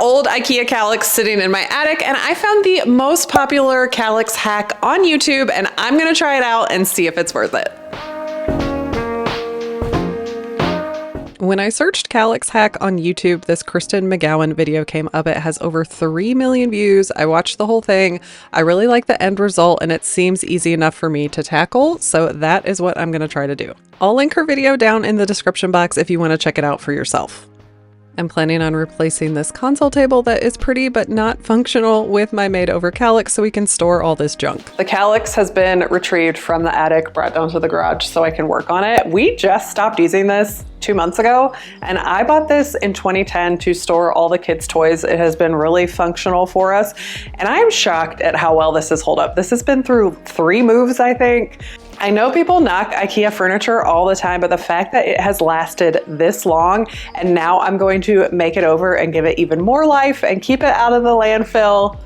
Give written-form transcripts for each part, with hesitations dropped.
old IKEA KALLAX sitting in my attic, and I found the most popular KALLAX hack on YouTube, and I'm gonna try it out and see if it's worth it. When I searched KALLAX hack on YouTube, this Kristen McGowan video came up. It has over 3 million views. I watched the whole thing. I really like the end result, and it seems easy enough for me to tackle, so that is what I'm gonna try to do. I'll link her video down in the description box if you want to check it out for yourself. I'm planning on replacing this console table that is pretty but not functional with my made-over KALLAX so we can store all this junk. The KALLAX has been retrieved from the attic, brought down to the garage so I can work on it. We just stopped using this 2 months ago, and I bought this in 2010 to store all the kids' toys. It has been really functional for us, and I am shocked at how well this has held up. This has been through 3 moves, I think. I know people knock IKEA furniture all the time, but the fact that it has lasted this long, and now I'm going to make it over and give it even more life and keep it out of the landfill.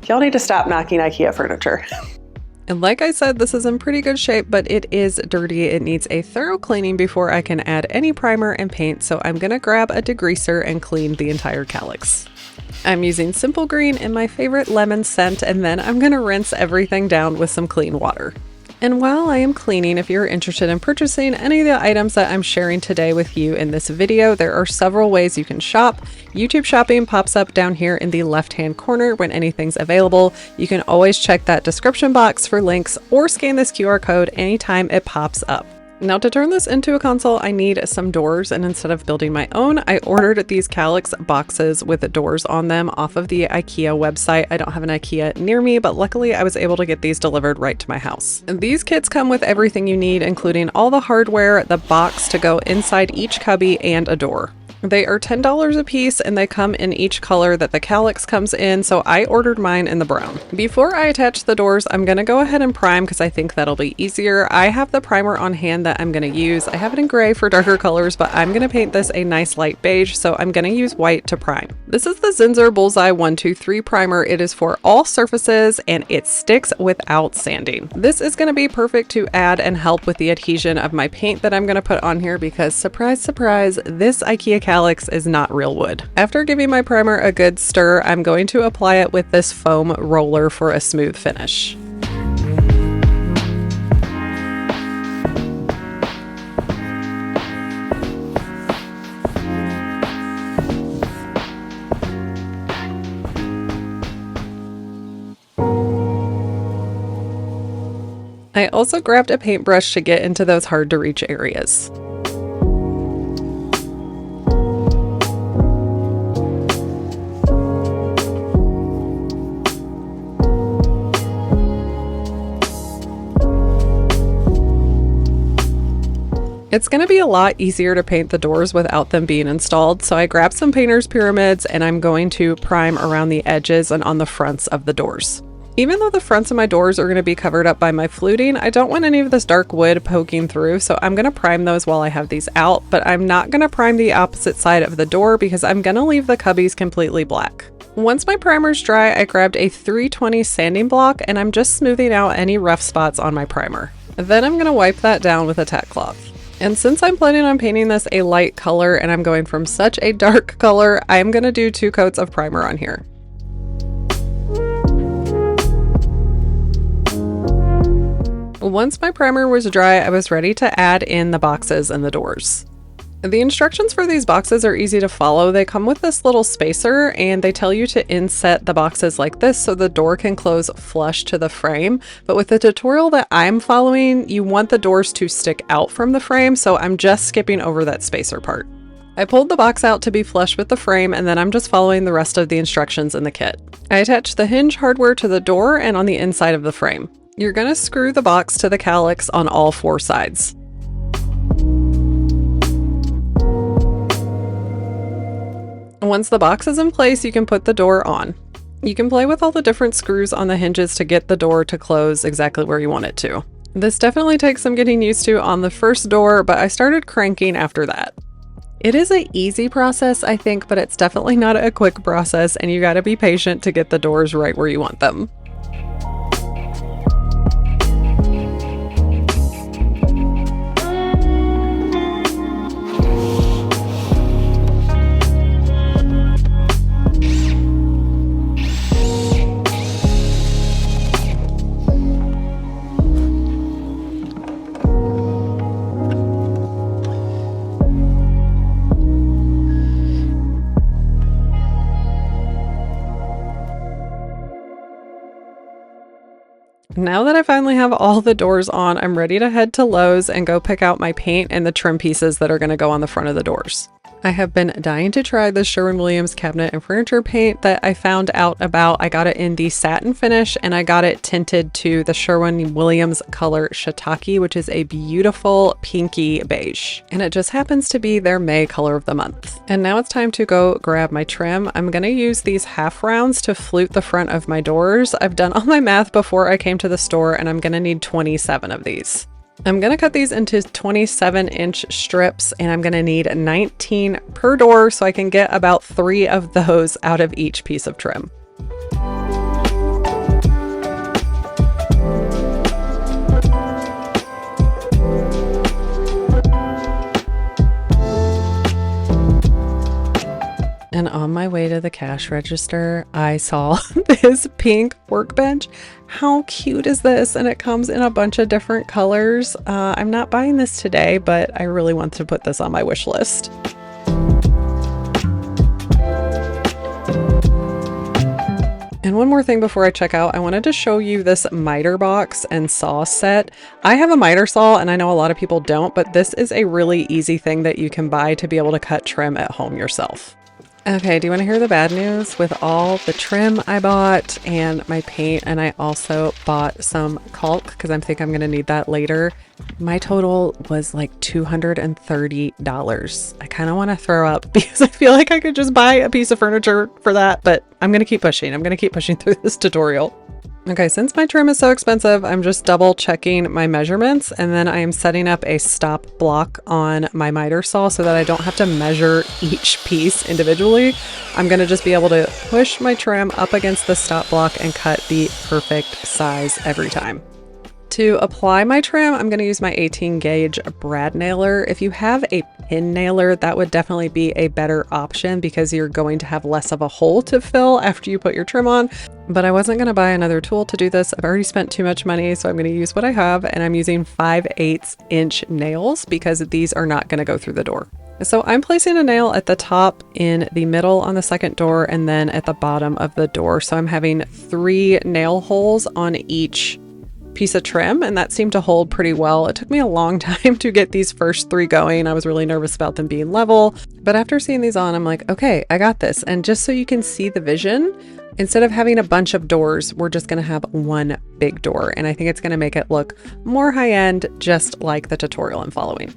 Y'all need to stop knocking IKEA furniture. And like I said, this is in pretty good shape, but it is dirty. It needs a thorough cleaning before I can add any primer and paint, so I'm gonna grab a degreaser and clean the entire KALLAX. I'm using Simple Green in my favorite lemon scent, and then I'm gonna rinse everything down with some clean water. And while I am cleaning, if you're interested in purchasing any of the items that I'm sharing today with you in this video, there are several ways you can shop. YouTube shopping pops up down here in the left-hand corner when anything's available. You can always check that description box for links or scan this QR code anytime it pops up. Now to turn this into a console, I need some doors, and instead of building my own, I ordered these KALLAX boxes with the doors on them off of the IKEA website. I don't have an IKEA near me, but luckily I was able to get these delivered right to my house. And these kits come with everything you need, including all the hardware, the box to go inside each cubby, and a door. They are $10 a piece, and they come in each color that the KALLAX comes in, so I ordered mine in the brown. Before I attach the doors, I'm gonna go ahead and prime because I think that'll be easier. I have the primer on hand that I'm gonna use. I have it in gray for darker colors, but I'm gonna paint this a nice light beige, so I'm gonna use white to prime. This is the Zinsser Bullseye 123 primer. It is for all surfaces, and it sticks without sanding. This is gonna be perfect to add and help with the adhesion of my paint that I'm gonna put on here because, surprise, surprise, this IKEA KALLAX is not real wood. After giving my primer a good stir, I'm going to apply it with this foam roller for a smooth finish. I also grabbed a paintbrush to get into those hard to reach areas. It's going to be a lot easier to paint the doors without them being installed, so I grabbed some painter's pyramids and I'm going to prime around the edges and on the fronts of the doors. Even though the fronts of my doors are going to be covered up by my fluting, I don't want any of this dark wood poking through, so I'm going to prime those while I have these out, but I'm not going to prime the opposite side of the door because I'm going to leave the cubbies completely black. Once my primer's dry, I grabbed a 320 sanding block and I'm just smoothing out any rough spots on my primer. Then I'm going to wipe that down with a tack cloth. And since I'm planning on painting this a light color and I'm going from such a dark color, I'm going to do 2 coats of primer on here. Once my primer was dry, I was ready to add in the boxes and the doors. The instructions for these boxes are easy to follow. They come with this little spacer and they tell you to inset the boxes like this so the door can close flush to the frame. But with the tutorial that I'm following, you want the doors to stick out from the frame, so I'm just skipping over that spacer part. I pulled the box out to be flush with the frame, and then I'm just following the rest of the instructions in the kit. I attached the hinge hardware to the door and on the inside of the frame. You're going to screw the box to the KALLAX on all 4 sides. Once the box is in place, you can put the door on. You can play with all the different screws on the hinges to get the door to close exactly where you want it to. This definitely takes some getting used to on the first door, but I started cranking after that. It is an easy process, I think, but it's definitely not a quick process, and you gotta be patient to get the doors right where you want them. Now that I finally have all the doors on, I'm ready to head to Lowe's and go pick out my paint and the trim pieces that are going to go on the front of the doors. I have been dying to try the Sherwin-Williams cabinet and furniture paint that I found out about. I got it in the satin finish and I got it tinted to the Sherwin-Williams color Shiitake, which is a beautiful pinky beige. And it just happens to be their May color of the month. And now it's time to go grab my trim. I'm going to use these half rounds to flute the front of my doors. I've done all my math before I came to the store and I'm going to need 27 of these. I'm going to cut these into 27-inch strips and I'm going to need 19 per door so I can get about 3 of those out of each piece of trim. And on my way to the cash register, I saw this pink workbench. How cute is this? And it comes in a bunch of different colors. I'm not buying this today, but I really want to put this on my wish list. And one more thing before I check out, I wanted to show you this miter box and saw set. I have a miter saw and I know a lot of people don't, but this is a really easy thing that you can buy to be able to cut trim at home yourself. Okay, do you want to hear the bad news? With all the trim I bought and my paint, and I also bought some caulk because I think I'm going to need that later, my total was like $230. I kind of want to throw up because I feel like I could just buy a piece of furniture for that, but I'm going to keep pushing. I'm going to keep pushing through this tutorial. Okay, since my trim is so expensive, I'm just double checking my measurements and then I am setting up a stop block on my miter saw so that I don't have to measure each piece individually. I'm going to just be able to push my trim up against the stop block and cut the perfect size every time. To apply my trim, I'm going to use my 18 gauge brad nailer. If you have a pin nailer, that would definitely be a better option because you're going to have less of a hole to fill after you put your trim on. But I wasn't going to buy another tool to do this. I've already spent too much money, so I'm going to use what I have, and I'm using 5/8 inch nails because these are not going to go through the door. So I'm placing a nail at the top, in the middle on the second door, and then at the bottom of the door. So I'm having 3 nail holes on each piece of trim, and that seemed to hold pretty well. It took me a long time to get these first 3 going. I was really nervous about them being level, but after seeing these on, I'm like, okay, I got this. And just so you can see the vision, instead of having a bunch of doors, we're just going to have one big door. And I think it's going to make it look more high-end, just like the tutorial I'm following.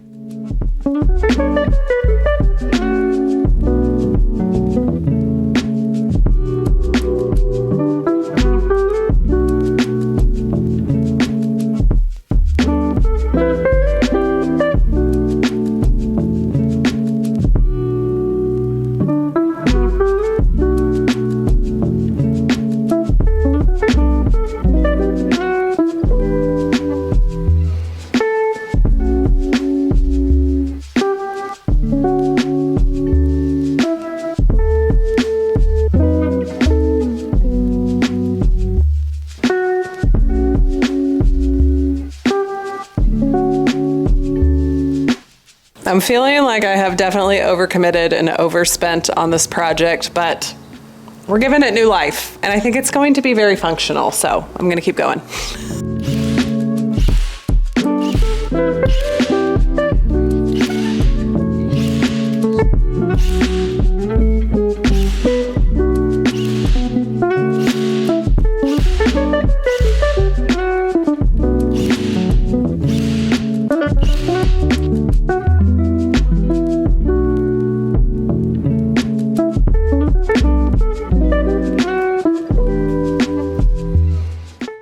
I'm feeling like I have definitely overcommitted and overspent on this project, but we're giving it new life, and I think it's going to be very functional, so I'm going to keep going.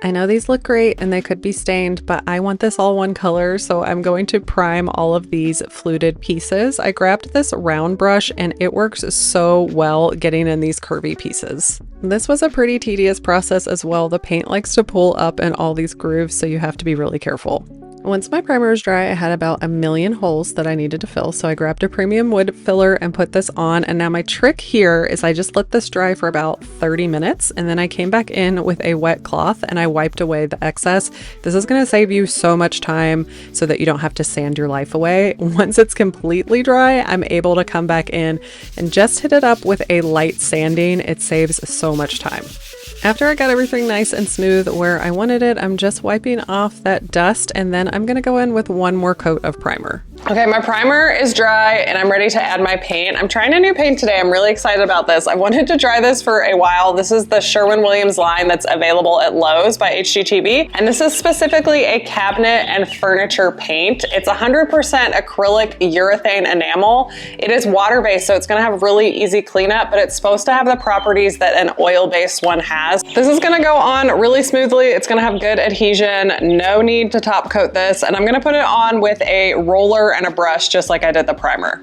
I know these look great and they could be stained, but I want this all one color, so I'm going to prime all of these fluted pieces. I grabbed this round brush and it works so well getting in these curvy pieces. This was a pretty tedious process as well. The paint likes to pull up in all these grooves, so you have to be really careful. Once my primer was dry, I had about 1 million holes that I needed to fill, so I grabbed a premium wood filler and put this on. And now my trick here is I just let this dry for about 30 minutes, and then I came back in with a wet cloth and I wiped away the excess. This is going to save you so much time so that you don't have to sand your life away. Once it's completely dry, I'm able to come back in and just hit it up with a light sanding. It saves so much time. After I got everything nice and smooth where I wanted it, I'm just wiping off that dust, and then I'm gonna go in with one more coat of primer. Okay, my primer is dry and I'm ready to add my paint. I'm trying a new paint today. I'm really excited about this. I wanted to try this for a while. This is the Sherwin-Williams line that's available at Lowe's by HGTV. And this is specifically a cabinet and furniture paint. It's 100% acrylic urethane enamel. It is water-based, so it's gonna have really easy cleanup, but it's supposed to have the properties that an oil-based one has. This is gonna go on really smoothly. It's gonna have good adhesion, no need to top coat this. And I'm gonna put it on with a roller and a brush, just like I did the primer.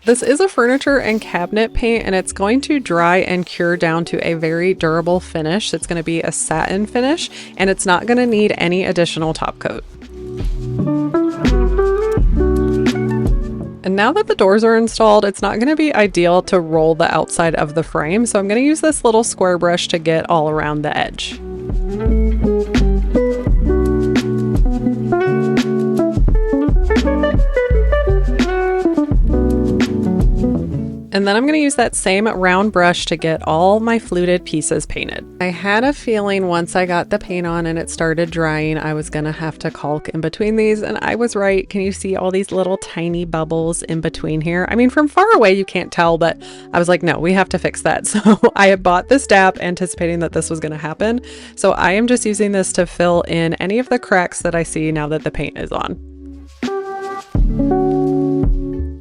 This is a furniture and cabinet paint, and it's going to dry and cure down to a very durable finish. It's going to be a satin finish, and it's not going to need any additional top coat. And now that the doors are installed, it's not going to be ideal to roll the outside of the frame, so I'm going to use this little square brush to get all around the edge. And then I'm going to use that same round brush to get all my fluted pieces painted. I had a feeling once I got the paint on and it started drying, I was going to have to caulk in between these, and I was right. Can you see all these little tiny bubbles in between here? I mean, from far away you can't tell, but I was like, no, we have to fix that. So I had bought this DAP anticipating that this was going to happen. So I am just using this to fill in any of the cracks that I see now that the paint is on.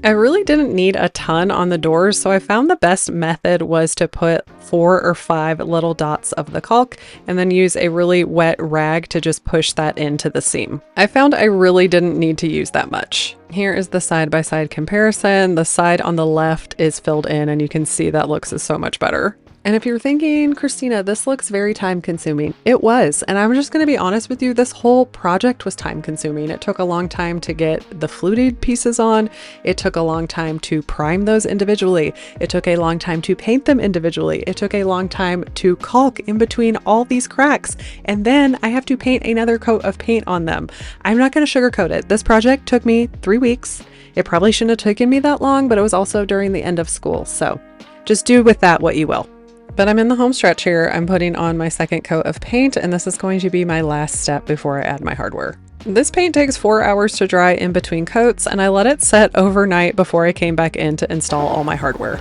I really didn't need a ton on the doors, so I found the best method was to put 4 or 5 little dots of the caulk and then use a really wet rag to just push that into the seam. I found I really didn't need to use that much. Here is the side-by-side comparison. The side on the left is filled in, and you can see that looks so much better. And if you're thinking, Christina, this looks very time consuming, it was. And I'm just going to be honest with you, this whole project was time consuming. It took a long time to get the fluted pieces on. It took a long time to prime those individually. It took a long time to paint them individually. It took a long time to caulk in between all these cracks. And then I have to paint another coat of paint on them. I'm not going to sugarcoat it. This project took me 3 weeks. It probably shouldn't have taken me that long, but it was also during the end of school. So just do with that what you will. But I'm in the home stretch here. I'm putting on my second coat of paint, and this is going to be my last step before I add my hardware. This paint takes 4 hours to dry in between coats, and I let it set overnight before I came back in to install all my hardware.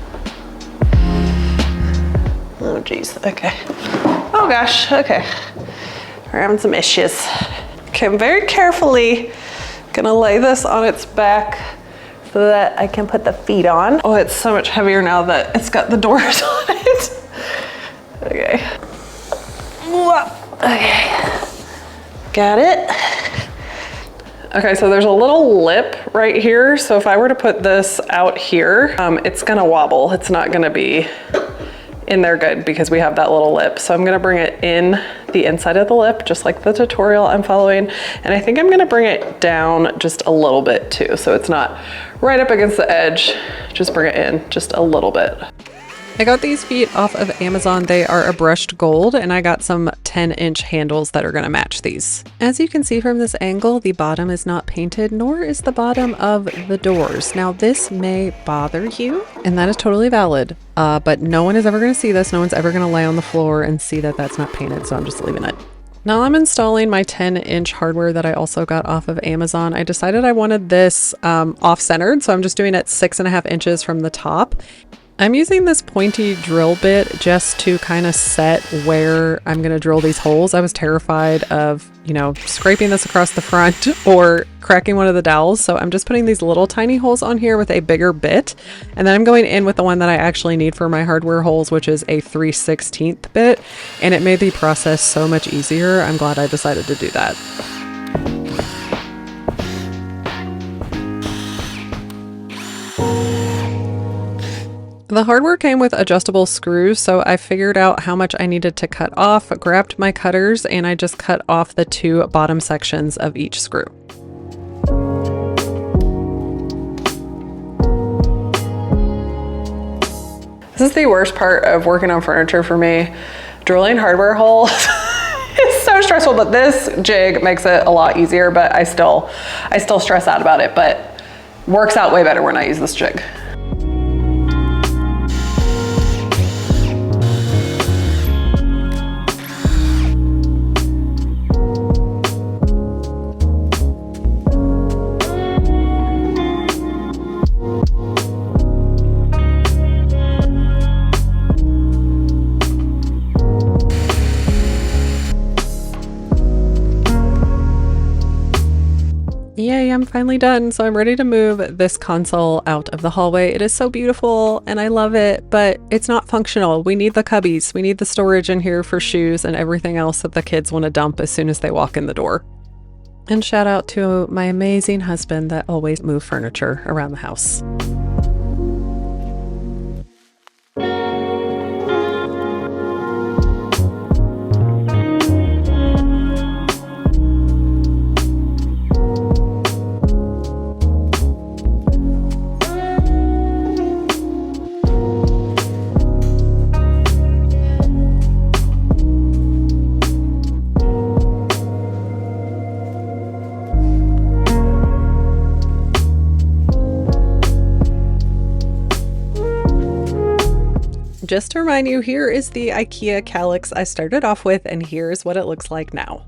Oh geez, okay. Oh gosh, okay. We're having some issues. Okay, I'm very carefully gonna lay this on its back so that I can put the feet on. Oh, it's so much heavier now that it's got the doors on it. Okay. Okay. Got it. Okay, so there's a little lip right here. So if I were to put this out here, it's gonna wobble. It's not gonna be in there good because we have that little lip. So I'm gonna bring it in the inside of the lip, just like the tutorial I'm following. And I think I'm gonna bring it down just a little bit too. So it's not right up against the edge. Just bring it in just a little bit. I got these feet off of Amazon. They are a brushed gold, and I got some 10-inch handles that are going to match these. As you can see from this angle, the bottom is not painted, nor is the bottom of the doors. Now, this may bother you, and that is totally valid, but no one is ever going to see this. No one's ever going to lay on the floor and see that that's not painted, so I'm just leaving it. Now I'm installing my 10-inch hardware that I also got off of Amazon. I decided I wanted this off-centered, so I'm just doing it 6.5 inches from the top. I'm using this pointy drill bit just to kind of set where I'm going to drill these holes. I was terrified of, you know, scraping this across the front or cracking one of the dowels. So I'm just putting these little tiny holes on here with a bigger bit. And then I'm going in with the one that I actually need for my hardware holes, which is a 3/16 bit. And it made the process so much easier. I'm glad I decided to do that. The hardware came with adjustable screws, so I figured out how much I needed to cut off, grabbed my cutters, and I just cut off the 2 bottom sections of each screw. This is the worst part of working on furniture for me. Drilling hardware holes is so stressful, but this jig makes it a lot easier, but I still stress out about it, but works out way better when I use this jig. am finally done, so I'm ready to move this console out of the hallway. It is so beautiful and I love it, but it's not functional. We need the cubbies. We need the storage in here for shoes and everything else that the kids want to dump as soon as they walk in the door. And shout out to my amazing husband that always moves furniture around the house. Just to remind you, here is the IKEA KALLAX I started off with, and here's what it looks like now.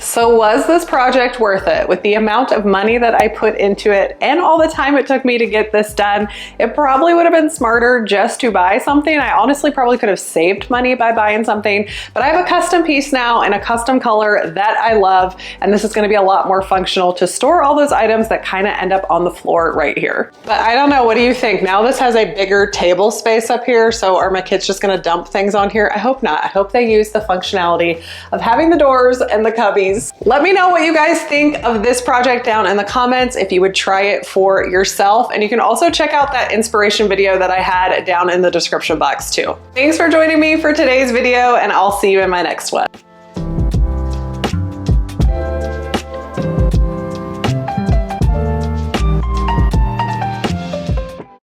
So was this project worth it? With the amount of money that I put into it and all the time it took me to get this done, it probably would have been smarter just to buy something. I honestly probably could have saved money by buying something, but I have a custom piece now in a custom color that I love, and this is gonna be a lot more functional to store all those items that kind of end up on the floor right here. But I don't know, what do you think? Now this has a bigger table space up here, so are my kids just gonna dump things on here? I hope not. I hope they use the functionality of having the doors and the cubbies. Let me know what you guys think of this project down in the comments, if you would try it for yourself. And you can also check out that inspiration video that I had down in the description box too. Thanks for joining me for today's video, and I'll see you in my next one.